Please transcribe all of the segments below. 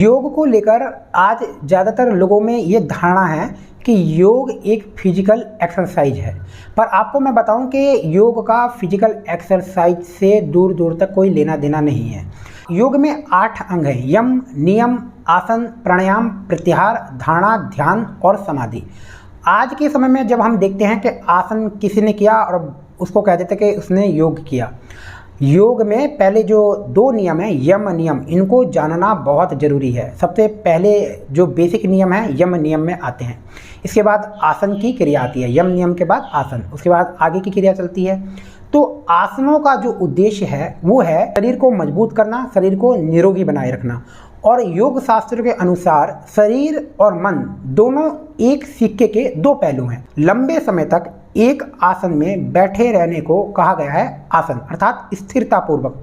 योग को लेकर आज ज़्यादातर लोगों में ये धारणा है कि योग एक फिजिकल एक्सरसाइज है, पर आपको मैं बताऊं कि योग का फिजिकल एक्सरसाइज से दूर दूर तक कोई लेना देना नहीं है। योग में 8 अंग हैं: यम, नियम, आसन, प्राणायाम, प्रत्याहार, धारणा, ध्यान और समाधि। आज के समय में जब हम देखते हैं कि आसन किसी ने किया और उसको कह देते कि उसने योग किया। योग में पहले जो 2 नियम हैं, यम नियम, इनको जानना बहुत ज़रूरी है। सबसे पहले जो बेसिक नियम है यम नियम में आते हैं। इसके बाद आसन की क्रिया आती है, यम नियम के बाद आसन, उसके बाद आगे की क्रिया चलती है। तो आसनों का जो उद्देश्य है वो है शरीर को मजबूत करना, शरीर को निरोगी बनाए रखना। और योग शास्त्र के अनुसार शरीर और मन दोनों एक सिक्के के 2 पहलू हैं। लंबे समय तक एक आसन में बैठे रहने को कहा गया है आसन, अर्थात स्थिरता पूर्वक,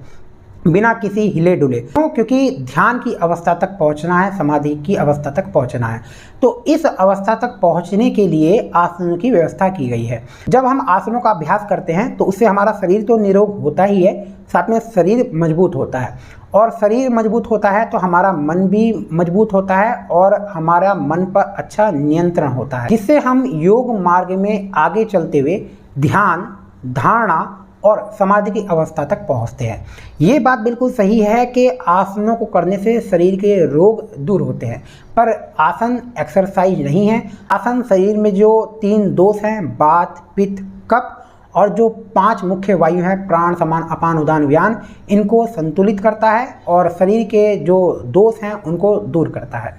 बिना किसी हिले डुले, क्योंकि ध्यान की अवस्था तक पहुंचना है, समाधि की अवस्था तक पहुंचना है। तो इस अवस्था तक पहुंचने के लिए आसनों की व्यवस्था की गई है। जब हम आसनों का अभ्यास करते हैं तो उससे हमारा शरीर तो निरोग होता ही है, साथ में शरीर मजबूत होता है। और शरीर मजबूत होता है तो हमारा मन भी मजबूत होता है और हमारा मन पर अच्छा नियंत्रण होता है, जिससे हम योग मार्ग में आगे चलते हुए ध्यान, धारणा और समाधि की अवस्था तक पहुंचते हैं। ये बात बिल्कुल सही है कि आसनों को करने से शरीर के रोग दूर होते हैं, पर आसन एक्सरसाइज नहीं है। आसन शरीर में जो 3 दोष हैं, वात, पित्त, कफ, और जो 5 मुख्य वायु हैं, प्राण, समान, अपान, उदान, व्यान, इनको संतुलित करता है और शरीर के जो दोष हैं उनको दूर करता है।